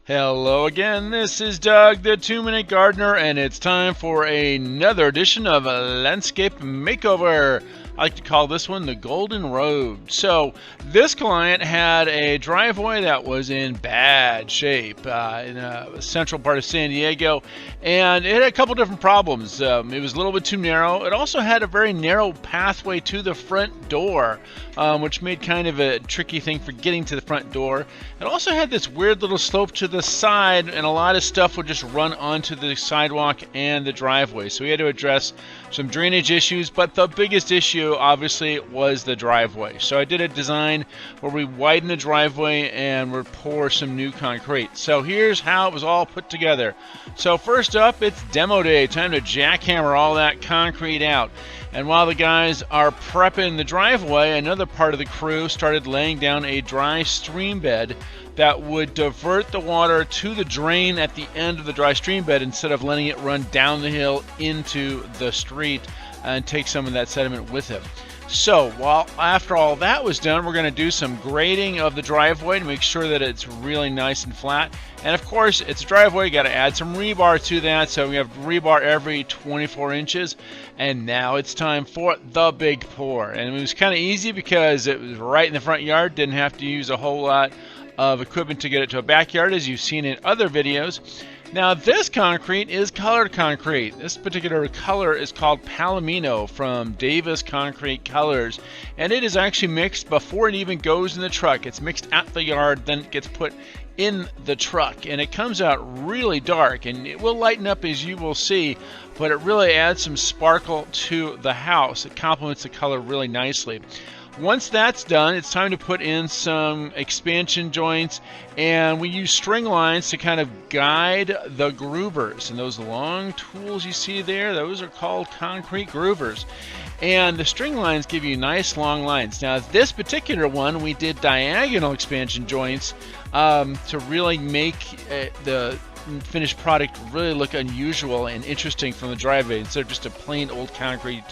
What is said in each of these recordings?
Hello again, this is Doug, the 2-Minute Gardener, and it's time for another edition of a Landscape Makeover. I like to call this one the Golden Road. So this client had a driveway that was in bad shape in a central part of San Diego, and it had a couple different problems. It was a little bit too narrow. It also had a very narrow pathway to the front door, which made kind of a tricky thing for getting to the front door. It also had this weird little slope to the side, and a lot of stuff would just run onto the sidewalk and the driveway. So we had to address some drainage issues, but the biggest issue obviously was the driveway. So I did a design where we widen the driveway and we pour some new concrete. So here's how it was all put together. So first up, it's demo day. Time to jackhammer all that concrete out. And while the guys are prepping the driveway, another part of the crew started laying down a dry stream bed that would divert the water to the drain at the end of the dry stream bed instead of letting it run down the hill into the street and take some of that sediment with it. So after all that was done, we're going to do some grading of the driveway to make sure that it's really nice and flat. And of course, it's a driveway, you got to add some rebar to that. So we have rebar every 24 inches. And now it's time for the big pour. And it was kind of easy because it was right in the front yard, didn't have to use a whole lot of equipment to get it to a backyard, as you've seen in other videos. Now this concrete is colored concrete. This particular color is called Palomino from Davis Concrete Colors, and it is actually mixed before it even goes in the truck. It's mixed at the yard, then it gets put in the truck, and it comes out really dark, and it will lighten up as you will see, but it really adds some sparkle to the house. It complements the color really nicely. Once that's done, it's time to put in some expansion joints, and we use string lines to kind of guide the groovers. And those long tools you see there, those are called concrete groovers. And the string lines give you nice long lines. Now this particular one, we did diagonal expansion joints to really make the finished product really look unusual and interesting from the driveway instead of just a plain old concrete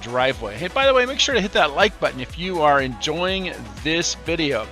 driveway. Hey, by the way, make sure to hit that like button if you are enjoying this video.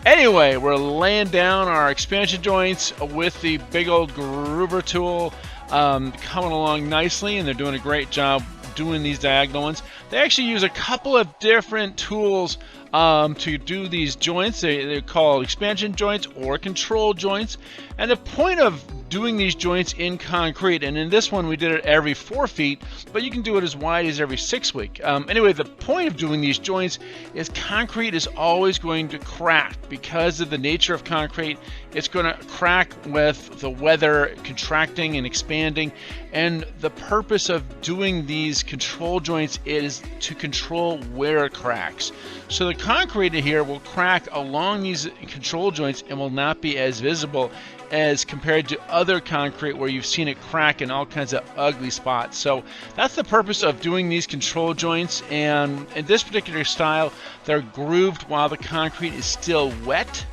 Anyway, we're laying down our expansion joints with the big old groover tool, coming along nicely, and they're doing a great job doing these diagonal ones. They actually use a couple of different tools to do these joints. They're called expansion joints or control joints. And the point of doing these joints in concrete, and in this one we did it every 4 feet, but you can do it as wide as every 6 feet. Anyway, the point of doing these joints is concrete is always going to crack. Because of the nature of concrete, it's going to crack with the weather contracting and expanding, and the purpose of doing these control joints is to control where it cracks. So the concrete here will crack along these control joints and will not be as visible as compared to other concrete where you've seen it crack in all kinds of ugly spots. So that's the purpose of doing these control joints, and in this particular style they're grooved while the concrete is still wet.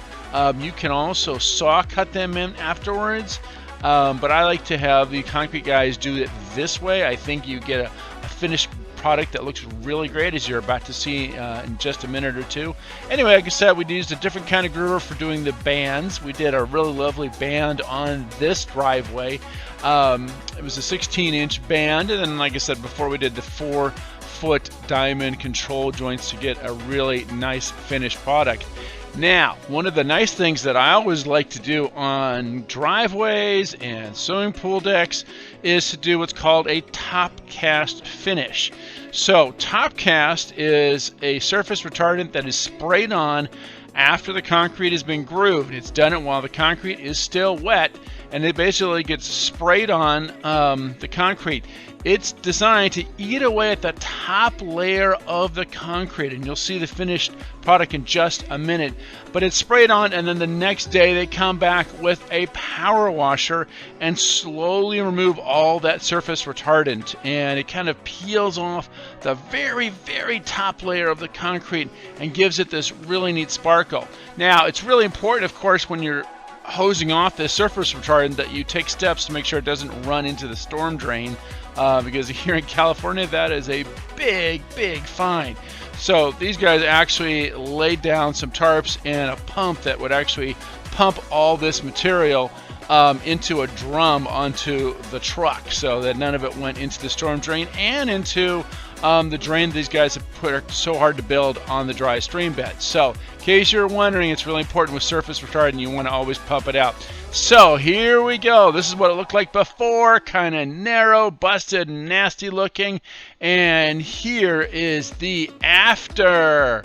You can also saw cut them in afterwards, but I like to have the concrete guys do it this way. I think you get a finished product that looks really great, as you're about to see in just a minute or two. Anyway, like I said, we used a different kind of groover for doing the bands. We did a really lovely band on this driveway. It was a 16-inch band, and then, like I said before, we did the 4-foot diamond control joints to get a really nice finished product. Now, one of the nice things that I always like to do on driveways and swimming pool decks is to do what's called a top cast finish. So top cast is a surface retardant that is sprayed on after the concrete has been grooved. It's done it while the concrete is still wet, and it basically gets sprayed on the concrete. It's designed to eat away at the top layer of the concrete, and you'll see the finished product in just a minute. But it's sprayed on, and then the next day they come back with a power washer and slowly remove all that surface retardant, and it kind of peels off the very, very top layer of the concrete and gives it this really neat sparkle. Now, it's really important, of course, when you're hosing off this surface retardant that you take steps to make sure it doesn't run into the storm drain, because here in California that is a big fine. So these guys actually laid down some tarps and a pump that would actually pump all this material into a drum onto the truck, so that none of it went into the storm drain and into the drain these guys have put so hard to build on the dry stream bed. So in case you're wondering, it's really important with surface retardant, you want to always pump it out. So here we go. This is what it looked like before, kind of narrow, busted, nasty looking. And here is the after.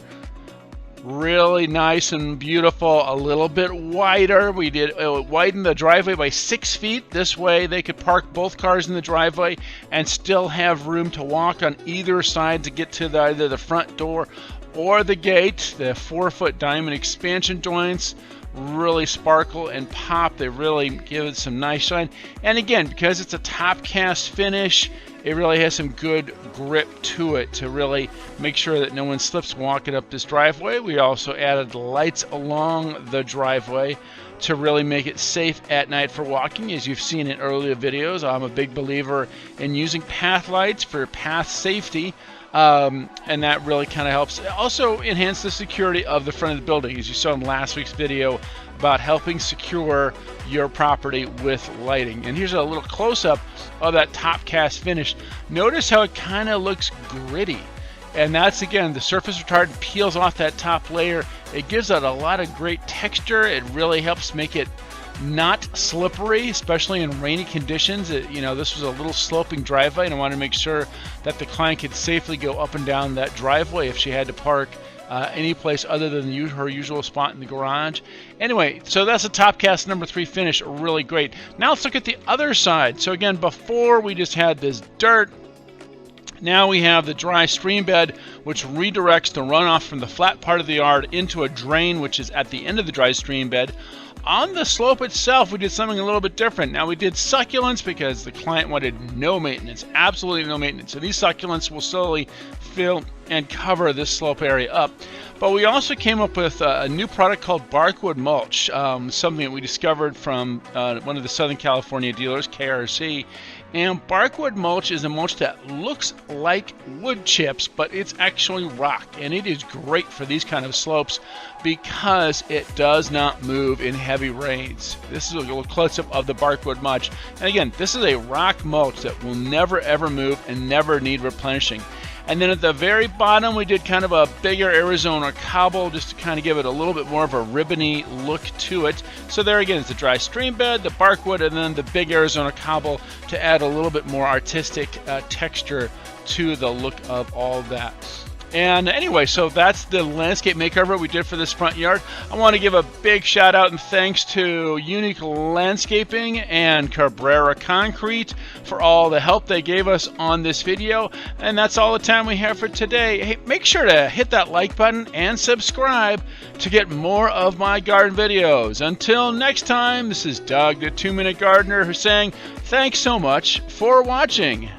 Really nice and beautiful, a little bit wider. We did widen the driveway by 6 feet. This way they could park both cars in the driveway and still have room to walk on either side to get to either the front door or the gate. The 4-foot diamond expansion joints really sparkle and pop. They really give it some nice shine. And again, because it's a top cast finish, it really has some good grip to it to really make sure that no one slips walking up this driveway. We also added lights along the driveway to really make it safe at night for walking. As you've seen in earlier videos, I'm a big believer in using path lights for path safety. And that really kind of helps also enhance the security of the front of the building, as you saw in last week's video about helping secure your property with lighting. And here's a little close-up of that top cast finish. Notice how it kind of looks gritty, and that's again the surface retardant peels off that top layer. It gives it a lot of great texture. It really helps make it not slippery, especially in rainy conditions. This was a little sloping driveway, and I wanted to make sure that the client could safely go up and down that driveway if she had to park any place other than her usual spot in the garage. Anyway, so that's a top cast number 3 finish, really great. Now let's look at the other side. So again, before we just had this dirt. Now we have the dry stream bed, which redirects the runoff from the flat part of the yard into a drain, which is at the end of the dry stream bed. On the slope itself, we did something a little bit different. Now we did succulents because the client wanted no maintenance, absolutely no maintenance. So these succulents will slowly fill and cover this slope area up. But we also came up with a new product called Barkwood Mulch, something that we discovered from one of the Southern California dealers, KRC. And Barkwood Mulch is a mulch that looks like wood chips, but it's actually rock. And it is great for these kind of slopes because it does not move in heavy rains. This is a little close-up of the Barkwood Mulch. And again, this is a rock mulch that will never ever move and never need replenishing. And then at the very bottom, we did kind of a bigger Arizona cobble just to kind of give it a little bit more of a ribbony look to it. So there again, it's the dry stream bed, the Barkwood, and then the big Arizona cobble to add a little bit more artistic texture to the look of all that. And anyway, so that's the landscape makeover we did for this front yard. I want to give a big shout out and thanks to Unique Landscaping and Cabrera Concrete for all the help they gave us on this video. And that's all the time we have for today. Hey, make sure to hit that like button and subscribe to get more of my garden videos. Until next time, this is Doug, the 2-Minute Gardener, who's saying thanks so much for watching.